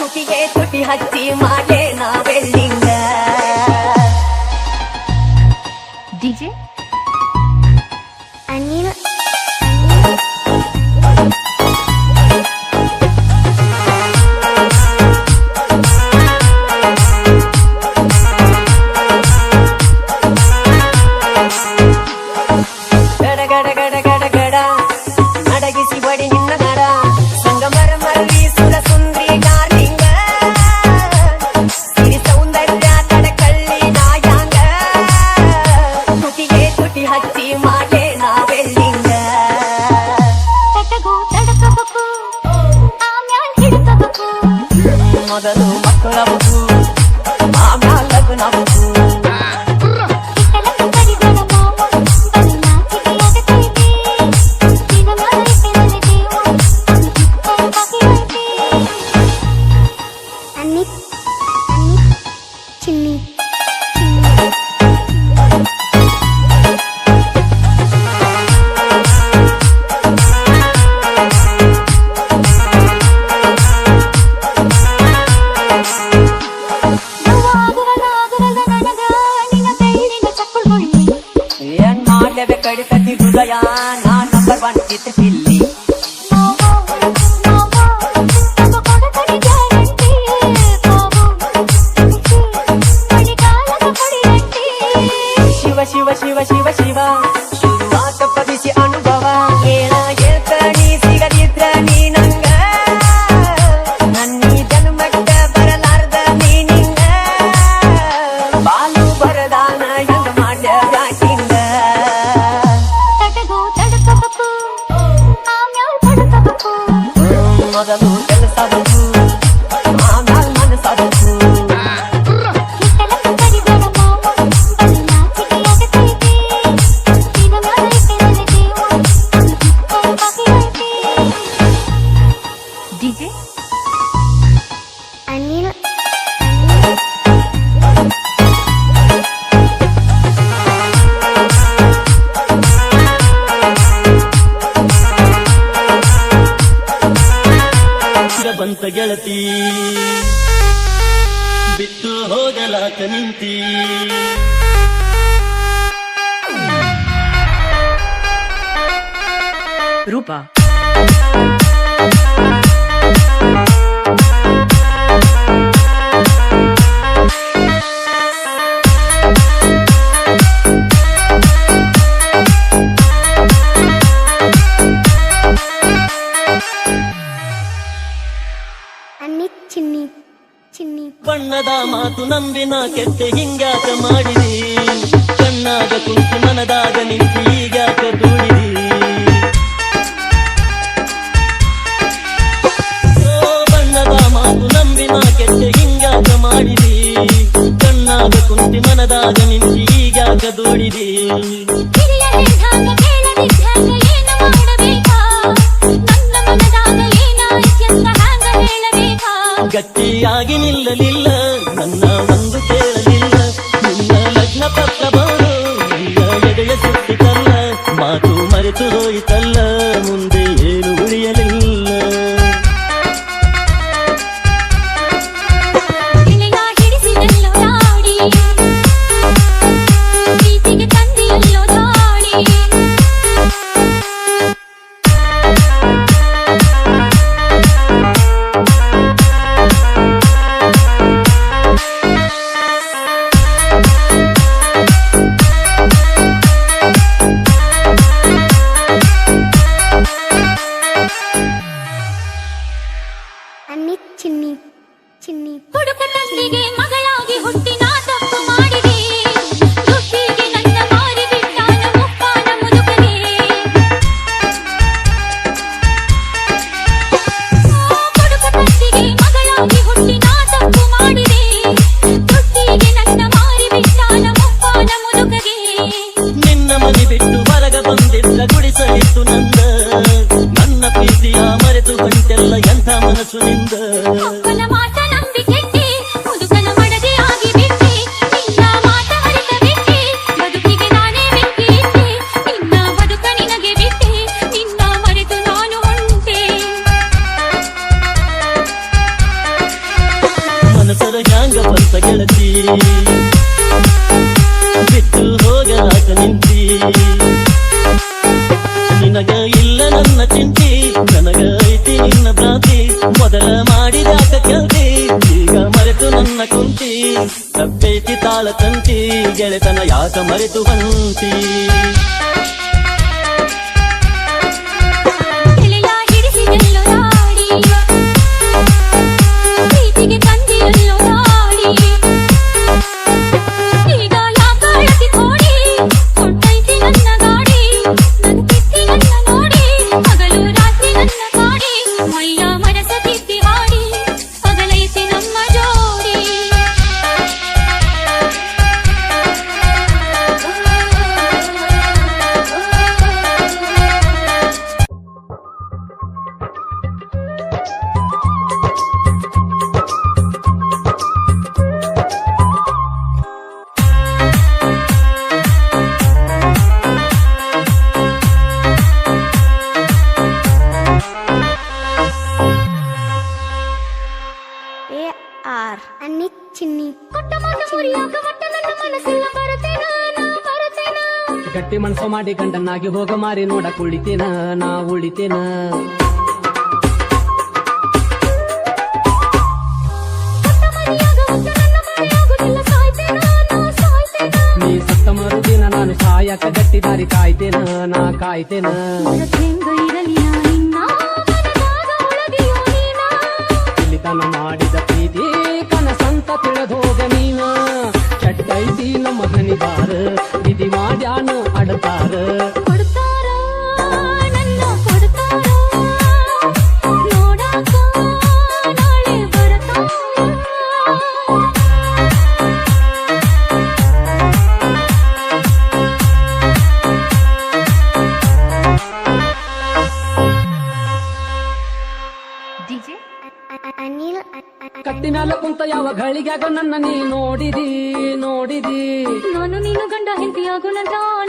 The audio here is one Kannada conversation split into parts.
ತುಟಿಗೆ ತುಟಿ ಹಚ್ಚಿ ಮಾಡೇ ನಾವೆಲ್ಲಿಂಗ ಡಿಜೆ ಅನಿಲ್ ಮೊದಲು ಮಕ್ಕಳಬೇಕು ಆಮ್ಯಾಲ ಲಗ್ನಬೇಕು ಕಡಿತತಿ ಹೃದಯ ನಾ ನಂಬರ್ 1 ಚಿತ್ರ ಪಿಲ್ಲಿ ಶಿವ ಶಿವ ಶಿವ ಶಿವ ಶಿವ ಶುರುವಾತ ಪದಿಸಿ ಅನುಭವ ಏನ ನೀ ಸಿಗದಿದ್ರ ನೀ ನಂಗ ನನ್ನೀ ಜನ್ಮಕ್ಕ ಬರಲಾರ್ದ ನೀ ನಿಂಗ ಬಾಲು ಬರದಾನ ಹೆಂಗ ಮಾಡ್ಯ ಬ್ಯಾಟಿಂಗ ಮೊದಲು ಕೆಲಸಬೇಕು ಆಮ್ಯಾಲ ಮನಸ್ಸಾಗಬೇಕು ಡಿಜೆ ಅನಿಲ್ ಬಂತ ಗೆಳತಿ ಬಿಟ್ಟು ಹೋಗಲಾಕ ನಿಂತಿ ರೂಪ ಬಣ್ಣದ ಮಾತು ನಂಬಿನ ಕೆಟ್ಟ ಹಿಂಗಾಕ ಮಾಡಿದಿ ಕಣ್ಣಾಗ ಕುಂತು ಮನದಾಗ ನಿಂತು ಈಗಾಕ ದೂಡಿದಿ ಬಣ್ಣದ ಮಾತು ನಂಬಿನ ಕೆಟ್ಟ ಹಿಂಗಾಕ ಮಾಡಿದಿ ಕಣ್ಣಾಗ ಕುಂತು ಮನದಾಗ ನಿಂತು ಈಗಾಕ ದೂಡಿದಿ ಗಟ್ಟಿಯಾಗಿ ನಿಲ್ಲಲಿಲ್ಲ ನನ್ನ ಒಂದು ಕೇಳಲಿಲ್ಲ ನಿನ್ನ ಲಗ್ನ ಪತ್ರ ಬರು ನಿನ್ನ ಎದೆಯ ಸುತ್ತಿತಲ್ಲ ಮಾತು ಮರೆತು ಹೋಯಿತಲ್ಲ ಮುಂದೆ ಏನು ಉಳಿಯಲಿಲ್ಲ ಹುಡುಕಟಂದಿಗೆ ಮಗಳಾಗಿ ಹುಟ್ಟಿ ನಾ ತಪ್ಪು ಮಾಡಿದೆ ದುಡ್ಡಿಗೆ ನನ್ನ ಮಾರಿ ಬಿಟ್ಟಾನ ಮುಪ್ಪಾನ ಮುದುಕನೇ ಹುಡುಕಟಂದಿಗೆ ಮಗಳಾಗಿ ಹುಟ್ಟಿ ನಾ ತಪ್ಪು ಮಾಡಿದೆ ದುಡ್ಡಿಗೆ ನನ್ನ ಮಾರಿ ಬಿಟ್ಟಾನ ಮುಪ್ಪಾನ ಮುದುಕಗೆ ನಿನ್ನ ಮನೆ ಬಿಟ್ಟು ಹೊರಗ ಬಂದಿದ್ದ ಗುಡಿಸಲಿತ್ತು ನನ್ನ ಪ್ರೀತಿಯ ಮರೆತು ಬಂತೆಲ್ಲ ಎಂಥ ಮನಸ್ಸು ನಿಂದ ಅಪ್ಪನ ಮಾತ ನಂಬಿ ಕೆಟ್ಟಿ ಮುದುಕನ ಮಡದಿ ಆಗಿ ಬಿಟ್ಟ ಮನಸರ ಹ್ಯಾಂಗ ಬಂತ ಗೆಳತಿ ಬಿಟ್ಟು ಹೋಗಲಾಕ ನಿಂತಿ ನಿನಗ ಇಲ್ಲ ನನ್ನ ಚಿಂತಿ ನನಗ ಐತಿ ನಿನ್ನ ಭ್ರಾಂತಿ ಮೊದಲ ಮಾಡಿದಾಕ ಕೆಲ್ತಿ ಈಗ ಮರೆತು ನನ್ನ ಕುಂತಿ ತಪ್ಪೈತಿ ತಾಳ ತಂತಿ ಗೆಳೆತನ ಯಾಕ ಮರೆತು ಬಂತಿ ಎಲೆಯ ಹಿಡಿಸಿದೆಲ್ಲೋ ನಾಡಿ ಪ್ರೀತಿಗೆ ತಂದೆಯಲ್ಲೋ ನಾಡಿ ಈಗ ಯಾಕಾಳತಿ ಕೋಡಿ ಕೊಟ್ಟೈತಿ ನನ್ನ ಗಾಡಿ ನನ್ನ ಕಿತ್ತಿ ನನ್ನ ನೋಡಿ ಹಗಲು ರಾತ್ರಿ ನನ್ನ ಕಾಡಿ ಮೈಯ ಮನಸ ತಿದ್ದಿ ಹಾಡಿ ಪಗಲೈತಿ ನಮ್ಮ ಜೋಡಿ AR ಅನ್ನಿತ್ ಚಿನ್ನಿ ಕೊಟ್ಟ ಮಾತ ಮುರಿಯಾಕ ಒಟ್ಟ ನನ್ನ ಮನಸ್ಸಿಲ್ಲ ಬರುತ್ತೇನ ನಾ ಬರುತ್ತೇನ ಗಟ್ಟಿ ಮನಸ್ಸು ಮಾಡಿ ಗಂಡನಾಗಿ ಹೋಗ ಮಾರಿ ನೋಡ ಕುಳಿತೇನ ನಾ ಉಳಿತೇನ ಕೊಟ್ಟ ಮರಿಯಾಗ ಒಟ್ಟ ನನ್ನ ಮರೆಯಾಗುತ್ತಿಲ್ಲ ಸಾಯ್ತೇನ ನಾ ಸಾಯ್ತೇನ ನೀ ಸತ್ತ ಮರುದಿನ ನಾನು ಸಾಯಕ ಗಟ್ಟಿ ದಾರಿ ಕಾಯ್ತೇನ ನಾ ಕಾಯ್ತೇನ ಹೆಂಗ ಇರಲಿ ನಾ ನಿನ್ನ ಮನದಾಗ ಒಳಗೆಯೋ ನೀನ ಇಲ್ಲಿತನ ಮಾಡಿದ ಪ್ರೀತಿ ಕನಸಂತ ತಿಳಿದೋಗ ನೀನ ಚಟ್ಟೈತಿ ನಮ್ಮ ಹನಿದಾರ ವಿಧಿ ಮಾಡ್ಯಾನ ಅಡತಾರ ಕೊಡ್ತಾರ ನನ್ನ ಕೊಡ್ತಾರ ನೋಡಾಕ ನಾಳೆ ಬರ್ತಾರ DJ ಅನಿಲ್ ಕಟ್ಟಿ ಮ್ಯಾಲ ಕುಂತ ಯಾವ ಗಳಿಗ್ಯಾಗ ನನ್ನ ನೀ ನೋಡಿದಿ ನೋಡಿದಿ ನಾನು ನೀನು ಗಂಡ ಹೆಂಡತಿಯಾಗೋಣ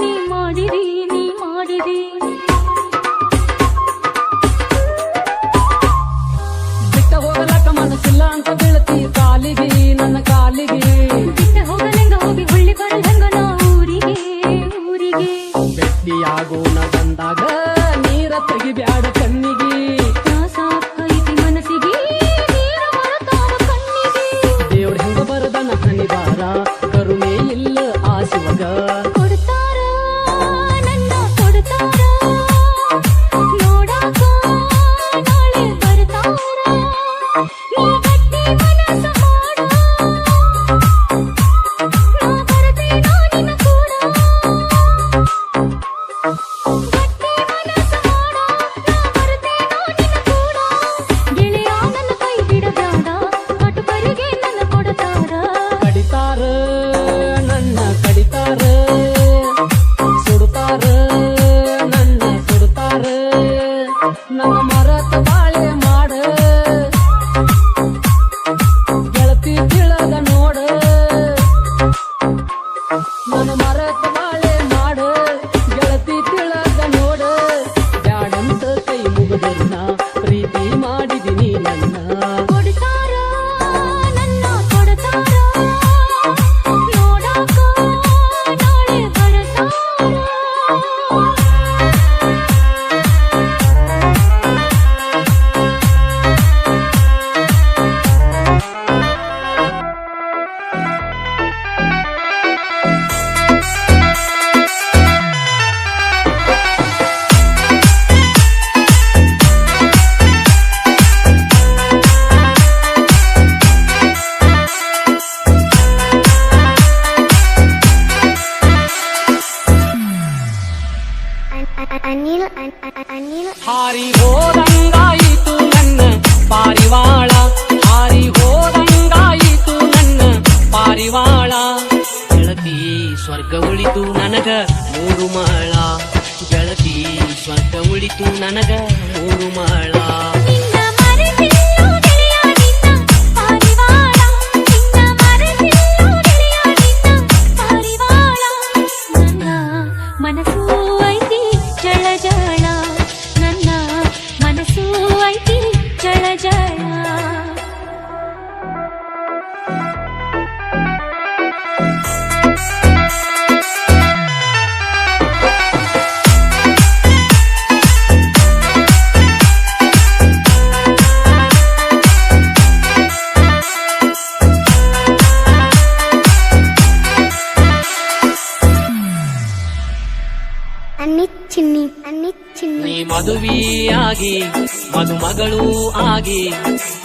ನೀ ಮಾಡಿದಿ ನೀ ಮಾಡಿದಿ ಬಿಟ್ಟ ಹೋಗಲಕ್ಕ ಮನಸ್ಸಿಲ್ಲ ಅಂತ ಬೀಳ್ತಿ ಕಾಲಿಗೆ ನನ್ನ ಕಾಲಿಗೆ ಬಿಟ್ಟ ಹೋಗಲೆಂಗ ಹೋಗಿ ಹೊಳ್ಳಿ ಬರಲೆಂಗ ನಾ ಊರಿಗೆ ಊರಿಗೆ ಬೆಟ್ಟಿಯಾಗೋಣ ಬಂದಾಗ ನೀರ ತೆಗಿಬ್ಯಾಡ ಕಣ್ಣಿಗೆ ನಾ ಸಾಕೈತಿ ಮನಸ್ಸಿಗೆ ನೀರ ಬರತಾವ ಕಣ್ಣಿಗೆ ದೇವ್ರ ಹೆಂಗ ಬರದನ ಹನಿದಾರ ಕರುಣೆ ಇಲ್ಲ ಆ ಶಿವಗ ಕೊಡ್ತಾರ ನನ್ನ ಕೊಡ್ತಾರ ನೋಡಾಕ ನಾಳೆ ಬರ್ತಾರ ನೀ ಗಟ್ಟಿ ಮನಸ್ಸು ಮಾಡ ನಾ ಬರ್ತೇನೋ ನಿನ್ನ ಕೂಡ ಗಟ್ಟಿ ಮನಸ್ಸು ಮಾಡ ನಾ ಬರ್ತೇನೋ ನಿನ್ನ ಕೂಡ ಗೆಳೆಯ ನನ್ನ ಕೈ ಬಿಡಬ್ಯಾಡ ಕಟುಕರಿಗೆ ನನ್ನ ಕೊಡ್ತಾರ ಕಡಿತಾರ ನನ್ನ ಕಡಿತಾರ ಸುಡುತ್ತಾರ ನನ್ನ ಸುಡುತ್ತಾರ ನನ್ನ ಮರತ ಬಾಳೆ ಮಾಡ ಗೆಳತಿ ತಿಳದ ನೋಡ ನನ್ನ ಮರತ ಬಾಳೆ ಮಾಡ ಗೆಳತಿ ತಿಳದ ನೋಡ ಬ್ಯಾಡಂತ ಕೈ ಮುಗಿದನ್ನ ಪ್ರೀತಿ ಮಾಡಿದಿನಿ ನನ್ನ ಕೊಡ್ತಾರ ನನ್ನ ಕೊಡ್ತಾರ ನೋಡಾಕ ನಾಳೆ ಬರ್ತಾರ ಅನಿಲ್ ಹಾರಿ ಹೋದಂಗಾಯಿತು ನನ್ನ ಪಾರಿವಾಳ ಹಾರಿ ಹೋದಂಗಾಯಿತು ನನ್ನ ಪಾರಿವಾಳ ಗೆಳತಿ ಸ್ವರ್ಗ ಉಳಿತು ನನಗ ಮೂರು ಮಾಳ ಗೆಳತಿ ಸ್ವರ್ಗ ಉಳಿತು ನನಗ ಮೂರು ಮಾಳ ನಿನ್ನ ಮರೆತಿಲ್ಲೋ ಗೆಳೆಯ ನಿನ್ನ ಪಾರಿವಾಳ ನಿನ್ನ ಮರೆತಿಲ್ಲೋ ಗೆಳೆಯ ನಿನ್ನ ಪಾರಿವಾಳ ನನ್ನ ಮನಸ್ಸು ಐತಿ ಜಳ ಜಳ ನನ್ನ ಮನಸ್ಸು ಐತಿ ಜಳ ಜಳ ಮದುವೆಯಾಗಿ ಮದುಮಗಳು ಆಗಿ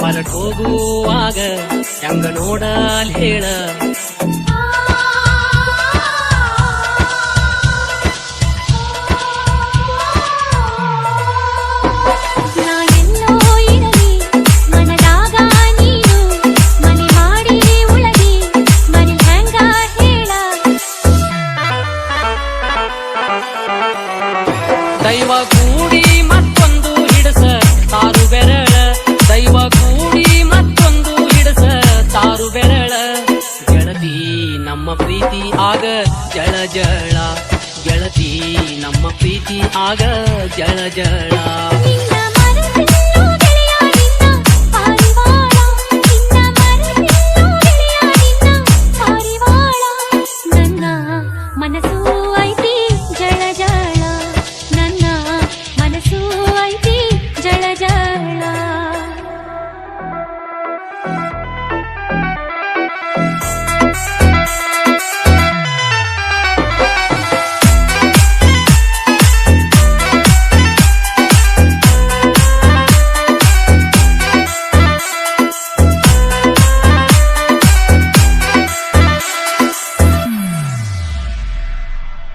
ಹೊರಟೋಗುವಾಗ ಹೆಂಗ ನೋಡಲ್ ಹೇಳ ನಾ ಎಲ್ಲೋ ಇರಲಿ ಮನದಾಗ ನೀನು ಮನೆ ಮಾಡಿ ಉಳಗಿ ಮನೆ ಹೆಂಗ ಹೇಳ ದೈವ ಕೂಡಿ ಮತ್ತೊಂದು ಹಿಡಸ ತಾರು ಬೆರಳ ದೈವ ಕೂಡಿ ಮತ್ತೊಂದು ಹಿಡಸ ತಾರು ಬೆರಳ ಗೆಳತಿ ನಮ್ಮ ಪ್ರೀತಿ ಆಗ ಜಳ ಜಳ ಗೆಳತಿ ನಮ್ಮ ಪ್ರೀತಿ ಆಗ ಜಳ ಜಳ ನಿನ್ನ ಮನಸ್ಸಿಲ್ಲೋ ಗೆಳೆಯ ನಿನ್ನ ಪಾರಿವಾಳ ನಿನ್ನ ಮನಸ್ಸಿಲ್ಲೋ ಗೆಳೆಯ ನಿನ್ನ ಪಾರಿವಾಳ ನನ್ನ ಮನಸ್ಸು ಐತಿ ಜಳ ಜಳ ನನ್ನ ಮನಸ್ಸು ಐತಿ ಜಳ ಜಳ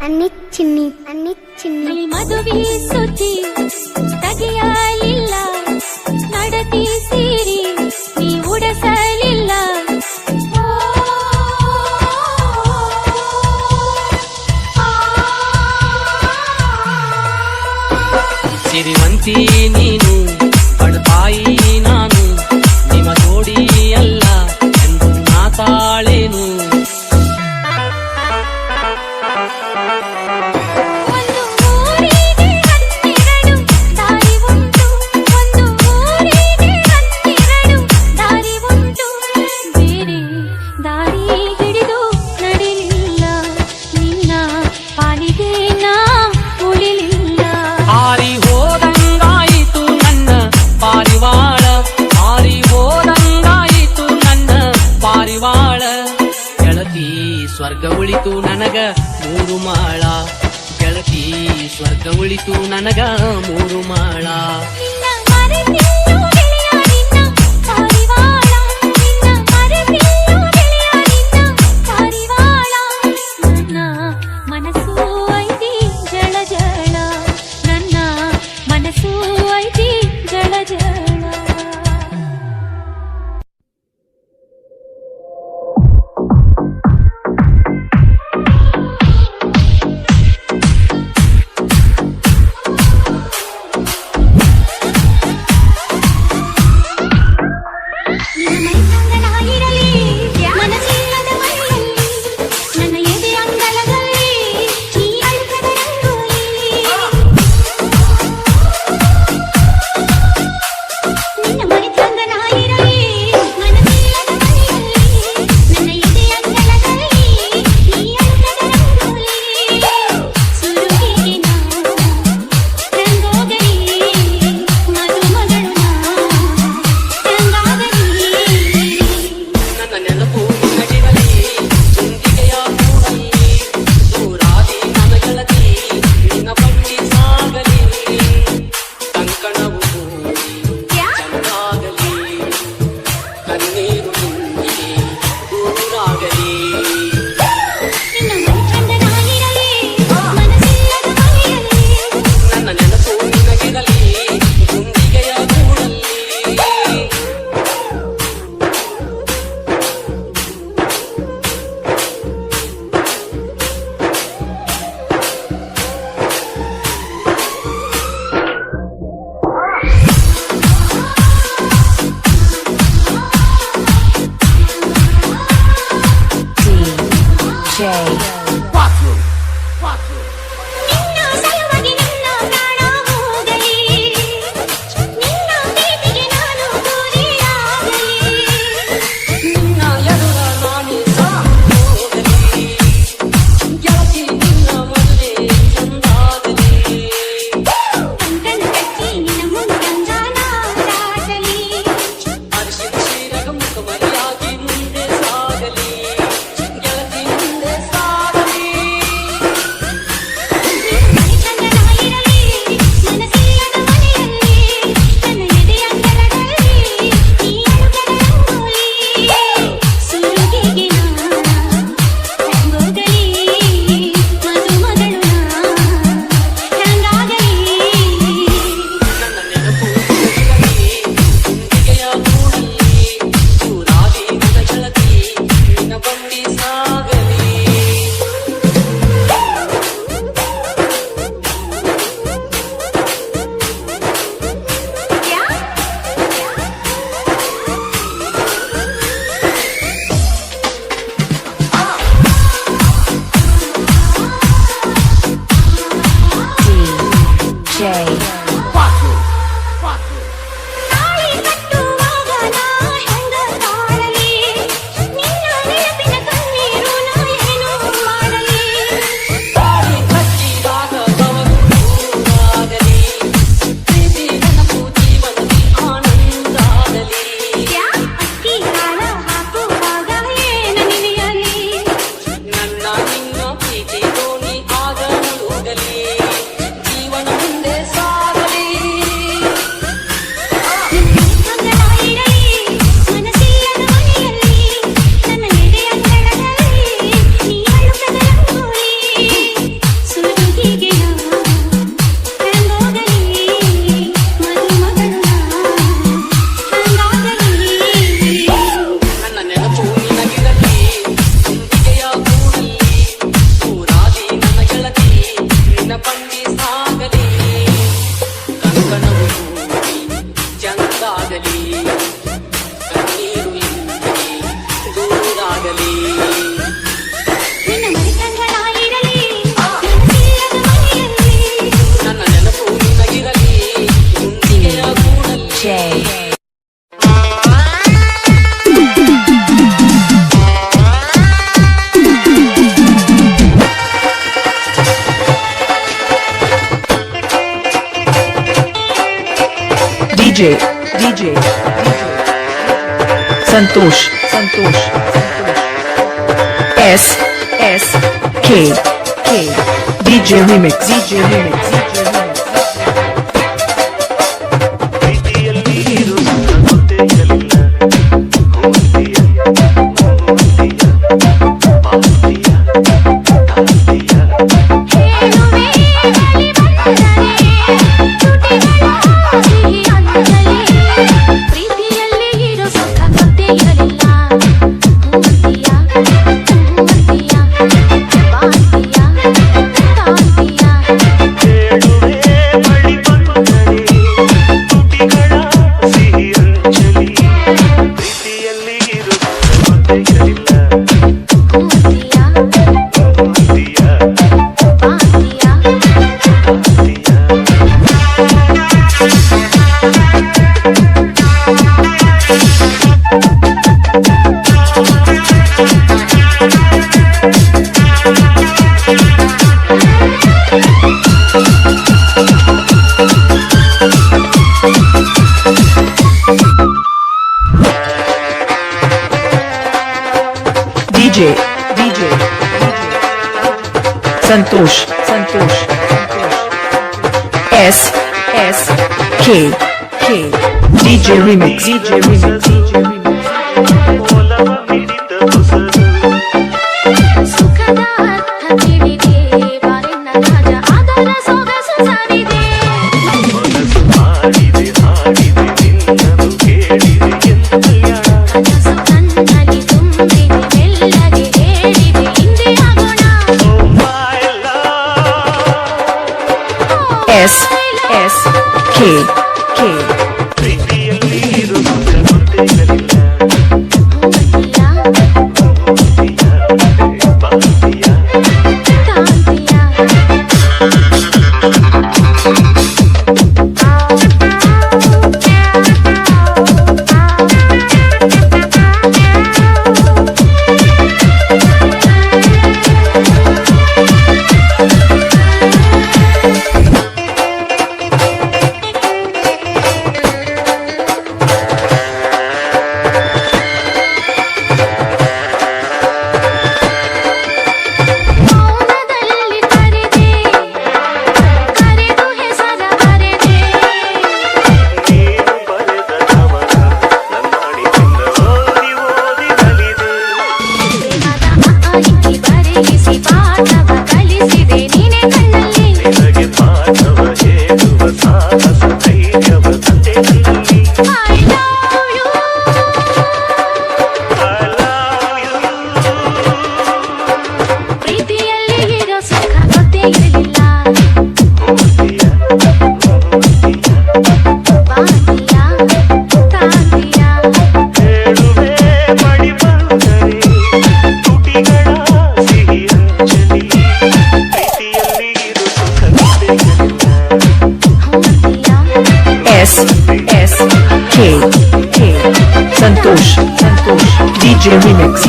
ಅನ್ನಿ ಚಿನ್ನಿ ನೀ ಮದುವೆ ಸುದ್ದಿ ತೆಗೆಯಲಿಲ್ಲ ನಡತಿ ಸೀರಿ ನೀ ಉಡಸಲಿಲ್ಲ ಸಿರಿವಂತಿ ನೀನು ಬಡತಾಯಿ ನಾನು ನಿಮ್ಮ ಜೋಡಿ ಅಲ್ಲ ಎಂದು ಮಾತಾಳೇನು ಒಂದು ಊರಿಗೆ ಹನ್ನೆರಡು ದಾರಿ ಉಂಟು ಒಂದು ಊರಿಗೆ ಹನ್ನೆರಡು ದಾರಿ ಉಂಟು ಬೇರೆ ದಾರಿ ಹಿಡಿದು ನಡಿಲಿಲ್ಲ ನಿನ್ನ ಪಾಲಿಗೆ ನಾ ಉಳಿಲಿಲ್ಲ ಹಾರಿ ಹೋದಂಗಾಯಿತು ನನ್ನ ಪಾರಿವಾಳ ಹಾರಿ ಹೋದಂಗಾಯಿತು ನನ್ನ ಪಾರಿವಾಳ ಗೆಳತಿ ಸ್ವರ್ಗ ಉಳಿತು ನನಗ ಮೂರು ಮಾಳ ಗೆಳತಿ ಸ್ವರ್ಗ ಉಳಿತು ನನಗ ಮೂರು ಮಾಳ ನಿನ್ನ ಮರೆತಿಲ್ಲೋ ಗೆಳೆಯ ನಿನ್ನ ಪಾರಿವಾಳ ನಿನ್ನ ಮರೆತಿಲ್ಲೋ ಗೆಳೆಯ ನಿನ್ನ ಪಾರಿವಾಳ ನನ್ನ ಮನಸ್ಸು ಐತಿ ಜಳ ಜಳ ನನ್ನ ಮನಸ್ಸು ಐತಿ ಜಳ ಜಳ ಮನಸ್ಸಿಲ್ಲ DJ Santosh S K DJ Remix ಪ್ರೀತಿಯಲ್ಲಿ ಇರು ಗೊತ್ತೇ ಇರಲಿಲ್ಲ ಹೋಗ್ತೀಯ ಬಾಳ್ತೀಯ ತಾಳ್ತೀಯ ಹೇಳುವೆ ಬಳಿ ಬಂದರೆ ತುಟಿಗಳ ಸಿಹಿ ಅಂಜಲಿ ಪ್ರೀತಿಯಲ್ಲಿ ಇರೋ ಸುಖ ಗೊತ್ತೇ ಇರಲಿಲ್ಲ ಹೂವಂತೀಯ ಬಾಳ್ತೀಯ ತಾಳ್ತೀಯ ಹೇಳುವೆ ಬಳಿ ಬಂದರೆ ತುಟಿಗಳ ಸಿಹಿ ಅಂಜಲಿ ಪ್ರೀತಿಯಲ್ಲಿ ಇರು ಗೊತ್ತೇ ಇರಲಿಲ್ಲ ಹೂವಂತೀಯ ಹೋಗ್ತೀಯ ಬಾಳ್ತೀಯ ತಾಳ್ತೀಯ DJ Santosh S K DJ Remix ಒಲವ ಮಿಡಿತ ಹೊಸದು ಸುಖದ ಅರ್ಥ ತಿಳಿದೆ ಬಾರಿನ ರಾಜ ಅದರ ಸೊಗಸು ಸವಿದೆ ಮನಸ್ಸು ಹಾಡಿದೆ ನಿನ್ನದು ಕೇಳಿದೆ ಎಂದು ಕಲ್ಯಾಣ ಕನಸು ನನ್ನಲ್ಲಿ ತುಂಬಿದೆ ಮೆಲ್ಲಗೆ ಹೇಳಿದೆ ಹಿಂದೆ ಆಗೋಣ Oh my love S K ಪ್ರೀತಿಯಲ್ಲಿ ಇರು ಸುಖ ಗೊತ್ತೇ ಇರಲಿಲ್ಲ ಹೂವಂತೀಯ ಹೋಗ್ತೀಯ ಬಾಳ್ತೀಯ ತಾಳ್ತೀಯ ಮೌನದಲ್ಲಿ ಕರೆದೆ ಕರೆದು ಹೆಸರ ಬರೆದೆ ನೀನು ಬರೆದ ಕವನ ನನ್ನಡಿಯಿಂದ ಓದಿ ನಲಿದೆ ಪ್ರೇಮದ ಅಕ್ಕಿ ಬರೆಯಿಸಿ ಪಾಠವ ಕಲಿಸಿದೆ ನೀನೆ ಕಣ್ಣಲ್ಲಿ ನಿನಗೆ ಪಾಠವ ಹೇಳುವ ಸಾಹಸ ಧೈರ್ಯವ ತಂದೆ ನನ್ನಲ್ಲಿ I love you I love you ಪ್ರೀತಿಯಲ್ಲಿ ಇರೋ ಸುಖ ಗೊತ್ತೇ ಇರಲಿಲ್ಲ ಹೋಗ್ತೀಯ ಬಾಳ್ತೀಯ ತಾಳ್ತೀಯ ಹೇಳುವೆ ಬಳಿ ಬಂದರೆ ತುಟಿಗಳ ಸಿಹಿ ಅಂಜಲಿ ಪ್ರೀತಿಯಲ್ಲಿ ಇರು ಸುಖ ಗೊತ್ತೇ ಇರಲಿಲ್ಲ ಹೂವಂತೀಯ S K Santosh DJ Remix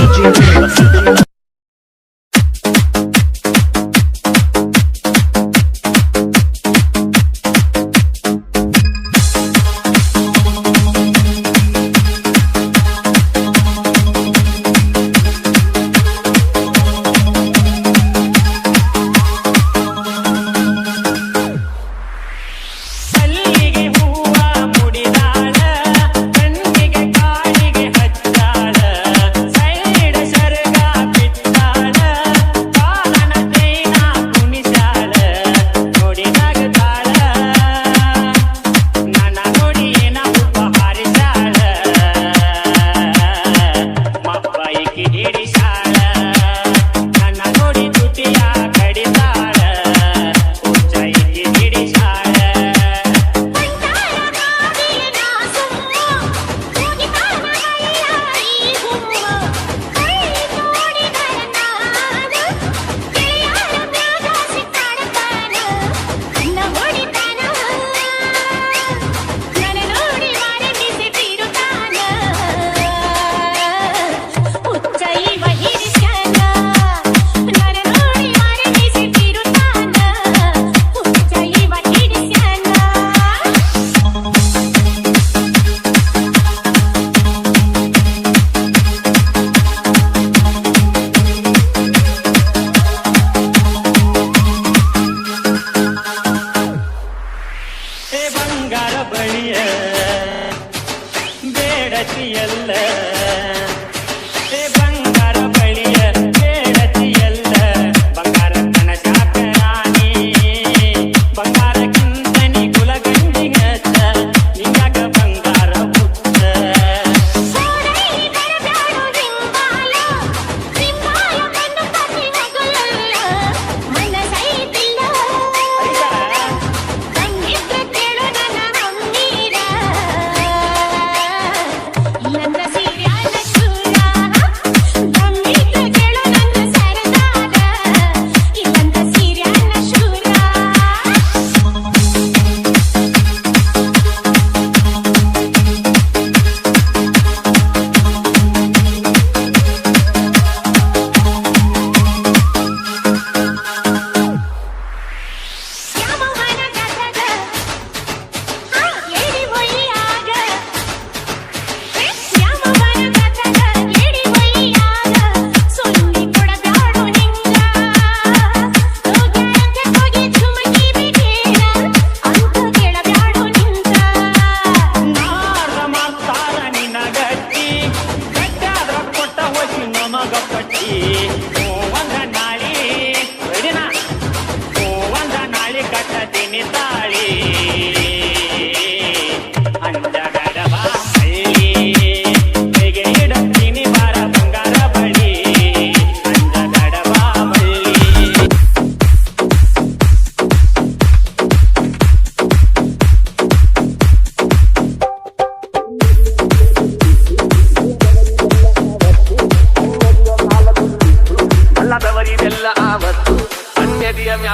ಮಲ್ಲಿಗೆ ಹೂವ ಮುಡಿದಾಳ ಕಣ್ಣಿಗೆ ಕಾಡಿಗೆ ಹಚ್ಚಾಳ ಸೈಡ ಸರಗ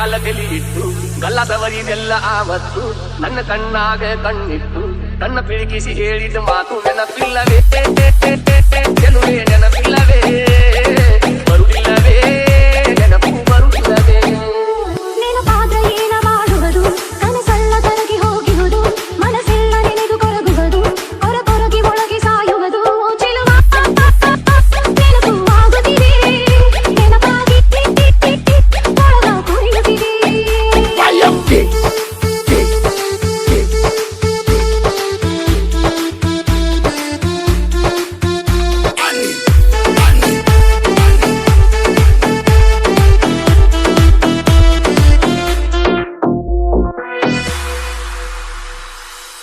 ಮ್ಯಾಲ ಬೆಲಿ ಇಟ್ಟು ಗಲ್ಲದವರಿದೆಲ್ಲ ಆವತ್ತು ನನ್ನ ಕಣ್ಣಾಗ ಕಣ್ಣಿಟ್ಟು ಕಣ್ಣ ಪಿಳಿಕಿಸಿ ಹೇಳಿದ ಮಾತು ನೆನಪಿಲ್ಲವೇ ಗೆಲುವೆ ನೆನಪಿಲ್ಲವೇ ಬರುವುದಿಲ್ಲವೇ ನೆನಪು ಬರುವುದಿಲ್ಲವೇ ನೆನಪಾದ ಏನ ಮಾಡುವುದು ಕನಸಲ್ಲ ಕರಗಿ ಹೋಗಿರುವುದು ಮನಸ್ಸೆಲ್ಲ ನೆನೆದು ಕೊರಗುವುದು ಕೊರಗಿ ಒಳಗೆ ಸಾಯುವುದು ಚೆಲುವ ನೆನಪು ಆಗುತ್ತಿದೆ ನೆನಪಾಗಿ ಒಳಗ ಕುಣಿಯುತ್ತಿದೆ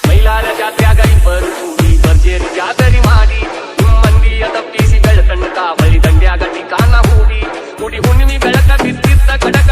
ಮೈಲಾರ ಜಾತ್ರೆಯಾಗ ಇಬ್ಬರು ಕೂಡಿ ಭರ್ಜರಿ ಜಾತರಿ ಮಾಡಿ ಮಂದಿಯ ತಪ್ಪಿಸಿ ಬೆಳಕಣ್ಣ ಕಾವಳಿ ದಂಡ್ಯಾಗ ಟಿಕಾನ ಹೂಡಿ ಹುಣ್ಣಿಮೆ ಬೆಳಕ ಬಿದ್ದಿದ್ದ ಕಡಕ